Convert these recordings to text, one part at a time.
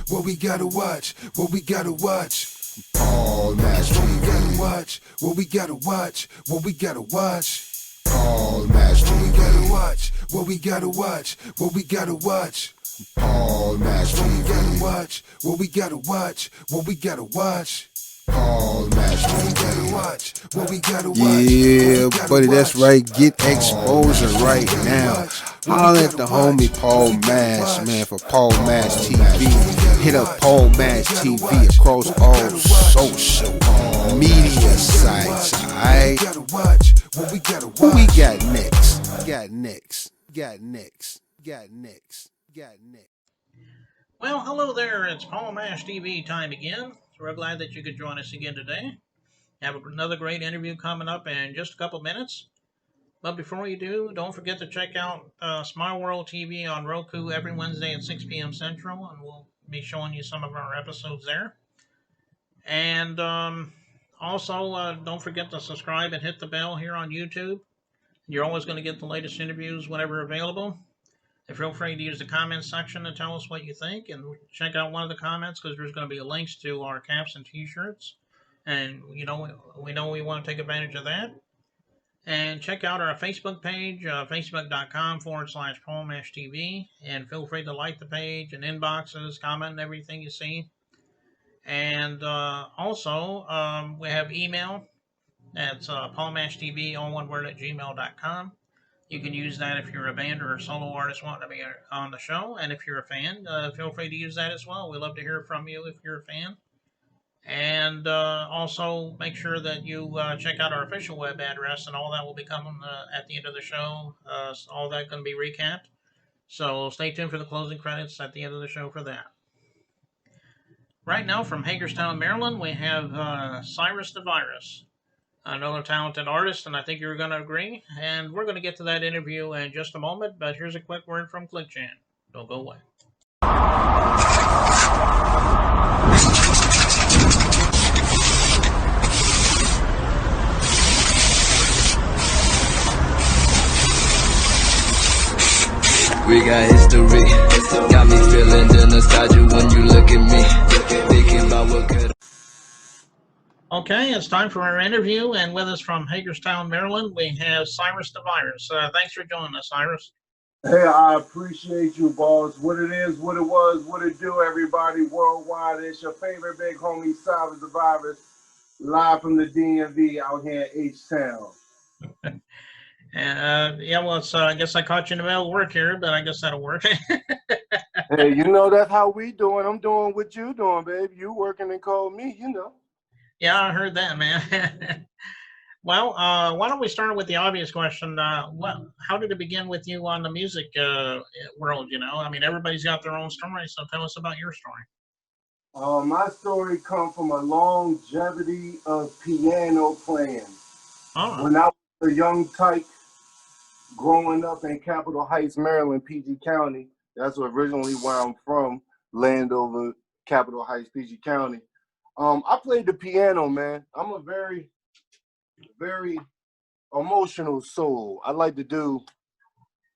what we gotta watch, what we gotta watch. Paul Match TV. What we gotta watch, what we gotta watch, what we gotta watch. Paul Match TV. What we gotta watch, what we gotta watch, what we gotta watch. Paul Match TV. What we gotta watch, what we gotta watch, what we gotta watch. Paul Match TV. What we gotta watch, what we gotta watch. Yeah, buddy, that's right. Get exposure right now. Holler at the homie Paul Match, man, for Paul Match TV. Hit up Paul Match TV across all social media sites, alright? Who we got next? Got next. Well, hello there. It's Paul Mash TV time again. So we're glad that you could join us again today. Have another great interview coming up in just a couple minutes. But before you do, don't forget to check out Smart World TV on Roku every Wednesday at 6 p.m. Central, and we'll be showing you some of our episodes there. And also, don't forget to subscribe and hit the bell here on YouTube. You're always going to get the latest interviews whenever available. And feel free to use the comments section to tell us what you think, and check out one of the comments because there's going to be links to our caps and t-shirts. And we know we want to take advantage of that. And check out our Facebook page, facebook.com/PaulMashTV. And feel free to like the page and inboxes, comment on everything you see. And also, we have email. That's PaulMashTV, all one word, at gmail.com. You can use that if you're a band or a solo artist wanting to be on the show. And if you're a fan, feel free to use that as well. We love to hear from you if you're a fan. And also make sure that you check out our official web address, and all that will be coming at the end of the show. All that going to be recapped. So stay tuned for the closing credits at the end of the show for that. Right now from Hagerstown, Maryland, we have Cyriz the Virus, another talented artist, and I think you're going to agree. And we're going to get to that interview in just a moment, but here's a quick word from ClickChan. Don't go away. We got history, got me feeling the nostalgia when you look at me, thinking about what could. Okay, it's time for our interview, and with us from Hagerstown, Maryland, we have Cyriz the Virus. Thanks for joining us, Cyriz. Hey, I appreciate you, boss. What it is, what it was, what it do, everybody worldwide. It's your favorite big homie, Cyriz the Virus, live from the DMV out here in H-Town. Yeah, well, it's, I guess I caught you in the middle of work here, but I guess that'll work. Hey, you know that's how we doing. I'm doing what you doing, babe. You working and call me, you know. Yeah, I heard that, man. Well, why don't we start with the obvious question? How did it begin with you on the music world, you know? I mean, everybody's got their own story, so tell us about your story. My story comes from a longevity of piano playing. Oh. When I was a young tyke, growing up in Capitol Heights, Maryland, PG County, that's originally where I'm from, Landover, Capitol Heights, PG County. I played the piano, man. I'm a very, very emotional soul. I like to do,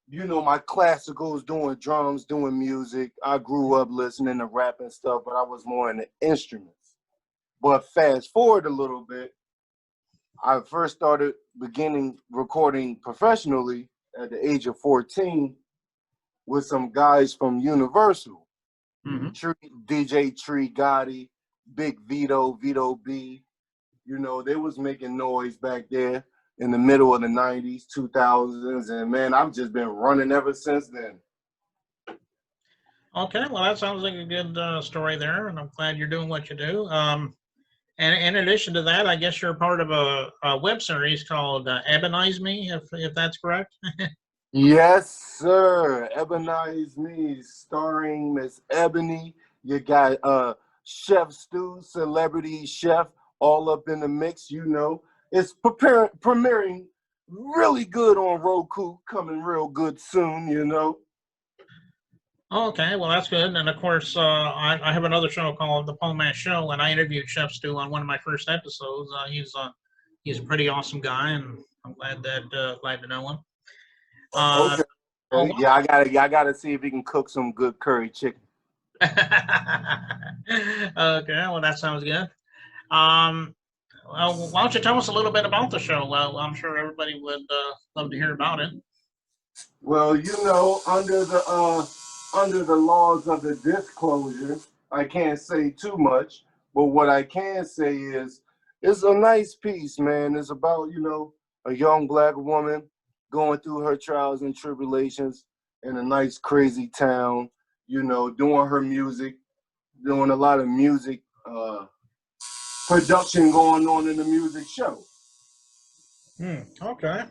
you know, my classicals, doing drums, doing music. I grew up listening to rap and stuff, but I was more in the instruments. But fast forward a little bit, I first started recording professionally at the age of 14 with some guys from Universal. DJ Tree Gotti, Big Vito, Vito B. You know, they was making noise back there in the middle of the 90s, 2000s. And man, I've just been running ever since then. Okay, well, that sounds like a good story there, and I'm glad you're doing what you do. And in addition to that, I guess you're part of a web series called Ebonize Me, if that's correct. Yes, sir. Ebonize Me, starring Miss Ebony. You got Chef Stu, celebrity chef, all up in the mix, you know. It's premiering really good on Roku, coming real good soon, you know. Okay, well, that's good. And of course, I have another show called The Paul Mash Show, and I interviewed Chef Stu on one of my first episodes. He's a pretty awesome guy, and I'm glad to know him. Okay. Yeah, I gotta see if he can cook some good curry chicken. Okay, well, that sounds good. Um, well, why don't you tell us a little bit about the show? Well, I'm sure everybody would love to hear about it. Well, under the laws of the disclosure, I can't say too much. But what I can say is, it's a nice piece, man. It's about a young black woman going through her trials and tribulations in a nice crazy town. Doing her music, doing a lot of music production going on in the music show. Okay.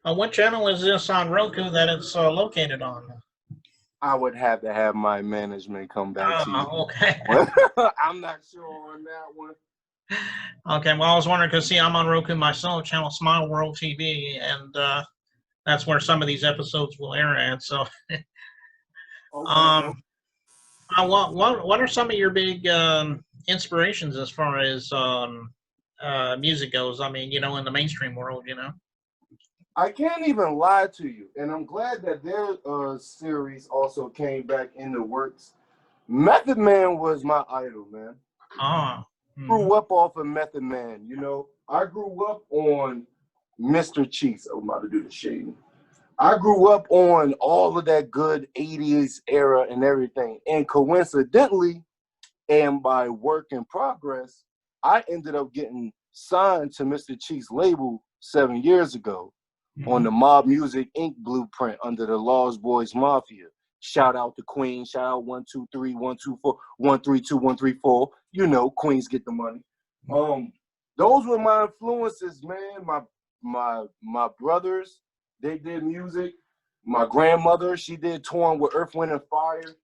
What channel is this on Roku that it's located on? I would have to have my management come back to you. Okay. I'm not sure on that one. Okay, well, I was wondering because, see, I'm on Roku myself, channel Smile World TV, and that's where some of these episodes will air at. So, Okay. what are some of your big inspirations as far as music goes? I mean, in the mainstream world. I can't even lie to you, and I'm glad that their series also came back in the works. Method Man was my idol, man. Grew up off of Method Man. I grew up on Mr. Cheeks. I'm about to do the shading. I grew up on all of that good 80s era and everything. And coincidentally, and by work in progress, I ended up getting signed to Mr. Cheeks' label 7 years ago on the Mob Music Inc. blueprint under the Lost Boys Mafia. Shout out to Queen. Shout out 123 124 132 134. Queens get the money. Those were my influences, man. My brothers, they did music. My grandmother, she did touring with Earth, Wind, and Fire.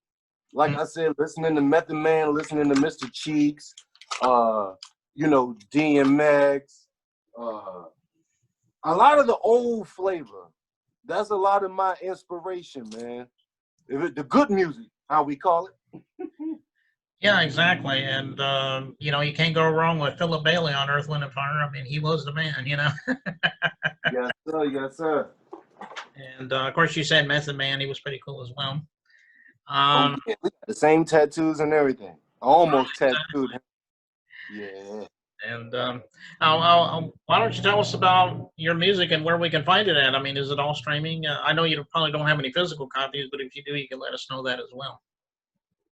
Like I said, listening to Method Man, listening to Mr. Cheeks, DMX, a lot of the old flavor. That's a lot of my inspiration, man. The good music, how we call it. Yeah, exactly. And, you can't go wrong with Philip Bailey on Earth, Wind, and Fire. I mean, he was the man. Yes, sir. Yes, sir. And, of course, you said Method Man. He was pretty cool as well. Yeah, we got the same tattoos and everything. Almost tattooed. Yeah. And why don't you tell us about your music and where we can find it at? I mean, is it all streaming? I know you probably don't have any physical copies, but if you do, you can let us know that as well.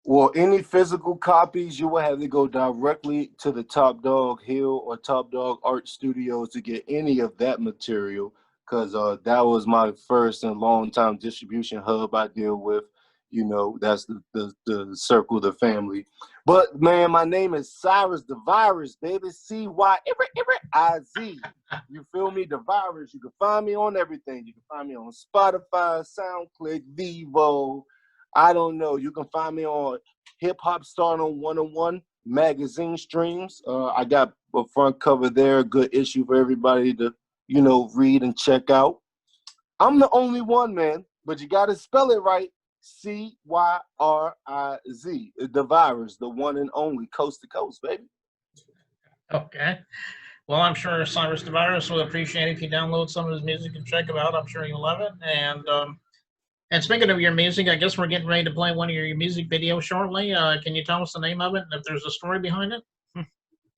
Well, any physical copies, you will have to go directly to the Top Dog Hill or Top Dog Art Studios to get any of that material, because that was my first and long time distribution hub I deal with. That's the circle, the family. But man, my name is Cyriz the Virus, baby. CYRIZ. You feel me? The Virus. You can find me on everything. You can find me on Spotify, SoundClick, Vivo. I don't know. You can find me on Hip Hop Stardom 101 magazine streams. I got a front cover there, a good issue for everybody to, read and check out. I'm the only one, man, but you got to spell it right. CYRIZ, the Virus, the one and only, coast to coast, baby. Okay. Well, I'm sure Cyriz the Virus will appreciate it if you download some of his music and check it out. I'm sure you'll love it. And speaking of your music, I guess we're getting ready to play one of your music videos shortly. Can you tell us the name of it and if there's a story behind it?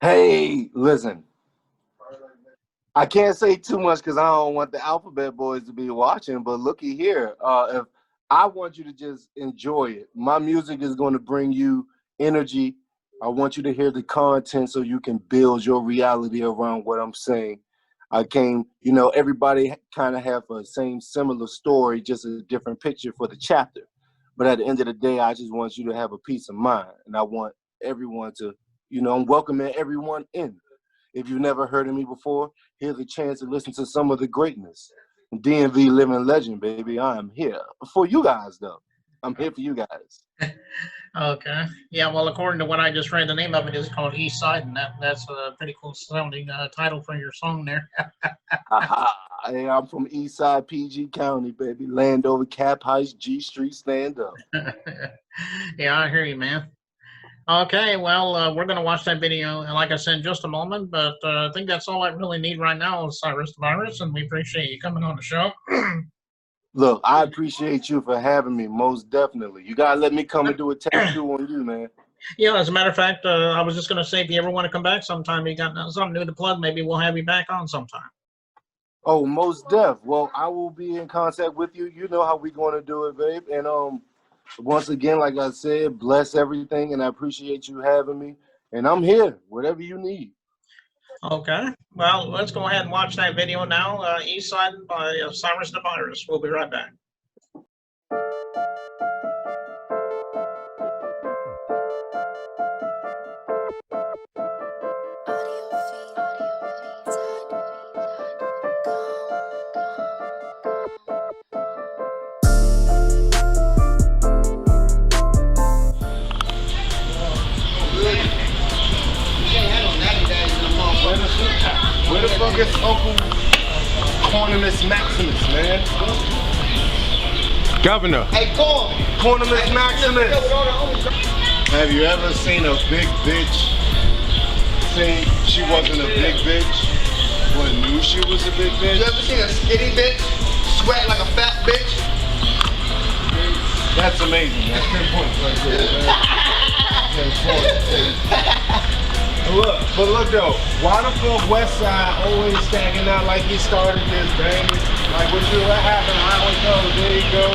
Hey, listen. I can't say too much because I don't want the Alphabet Boys to be watching, but looky here. If I want you to just enjoy it. My music is going to bring you energy. I want you to hear the content so you can build your reality around what I'm saying. Everybody kind of have a similar story, just a different picture for the chapter. But at the end of the day, I just want you to have a peace of mind. And I want everyone to, I'm welcoming everyone in. If you've never heard of me before, here's a chance to listen to some of the greatness. DMV living legend, baby. I am here for you guys, though. I'm here for you guys. Okay. Yeah, well, according to what I just read, the name of it is called East Side, and that's a pretty cool sounding title for your song there. Hey, I'm from East Side, PG County, baby. Landover, Cap Heights, G Street, stand up. Yeah, I hear you, man. Okay, well, we're going to watch that video, like I said, in just a moment, but I think that's all I really need right now, Cyriz the Virus, and we appreciate you coming on the show. Look, I appreciate you for having me, most definitely. You gotta let me come and do a tattoo on you, man. Yeah, as a matter of fact, I was just going to say, if you ever want to come back sometime, you got something new to plug, maybe we'll have you back on sometime. Oh, most def. Well, I will be in contact with you. You know how we going to do it, babe. And once again, like I said, bless everything, and I appreciate you having me. And I'm here, whatever you need. Okay. Well, let's go ahead and watch that video now. East Side by Cyriz the Viruz. We'll be right back. Where the fuck is Uncle Cornelius Maximus, man? Governor. Hey, Cornelius Maximus. Have you ever seen a big bitch say she wasn't a big bitch, but knew she was a big bitch? You ever seen a skinny bitch sweat like a fat bitch? That's amazing. That's 10 points right there, man. 10 points. Look though, why the fuck West Side always stacking out like he started this, baby? Like what happened? I don't know. There you go.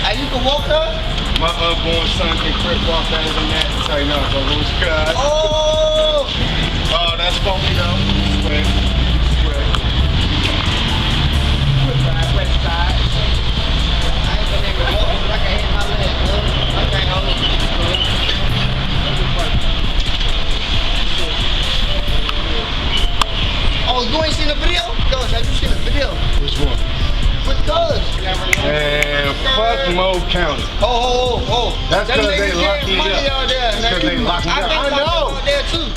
And you can walk her? My unborn son can crip walk better than that. Tell you no, but who's good? Oh! Oh, that's funky though. Sweat. West side. I ain't been able to walk, but I can hit my leg, bro. I can't hold it. Oh, you ain't seen the video? Cuz, have you seen the video? Which one? With Cuz. Man, fuck Mo County. Oh. That's Them because they niggas locked getting me money up. out there. That's because they locked me I up. think I locked know. up out there too.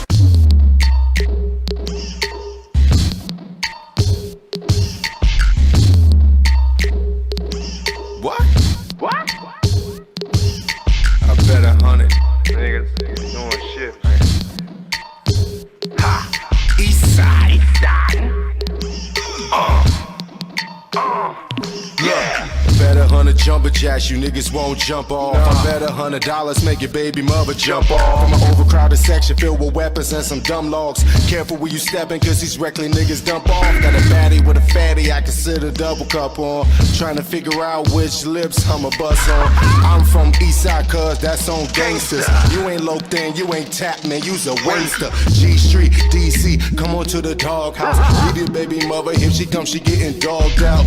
What? I bet 100 niggas doing shit, man. Ha! East side. Yeah. Bet 100 jumper jacks, you niggas won't jump off. I bet $100 make your baby mother jump off. I'm an overcrowded section filled with weapons and some dumb logs. Careful where you stepping, cause these reckless niggas dump off. Got a baddie with a fatty I consider double cup on. Trying to figure out which lips I'ma bust on. I'm from East Side, cuz that's on gangsters. You ain't low thin, you ain't tap, man, you's a waster. G Street, DC, come on to the doghouse. Leave your baby mother, if she comes, she getting dogged out.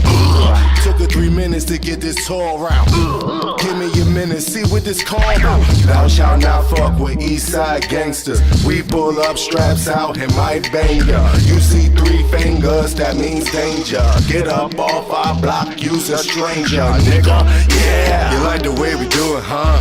Took her 3 minutes to get this tall route. Give me a minute, see what this call about. Thou shalt not fuck with East Side gangsters. We pull up straps out and might bang ya. You see 3 fingers, that means danger. Get up off our block, you's a stranger, nigga. Yeah, you like the way we do it, huh?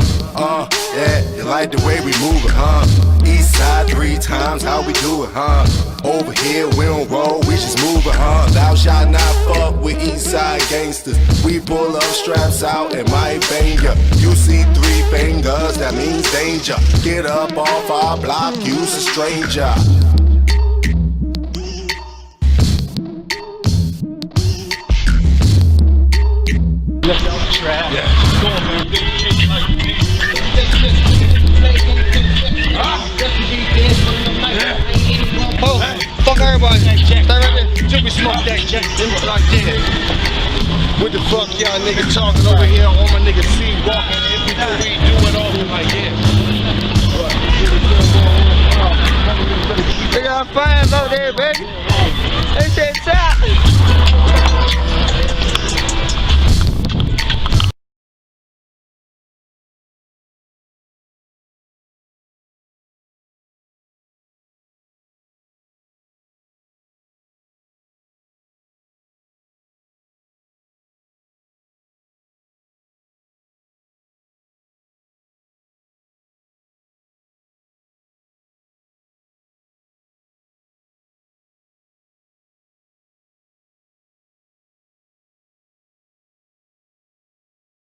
Yeah, you like the way we move it, huh? East Side 3 times, how we do it, huh? Over here we don't roll, we just move it, huh? Thou shalt not fuck with East Side gangsters. We pull up straps out and might bang ya. You see 3 fingers, that means danger. Get up off our block, you's a stranger. Oh, fuck everybody. Stay right there. Till we smoke that jack. Them look like that. What the fuck y'all niggas talking over here? All my niggas see walking. If we do, we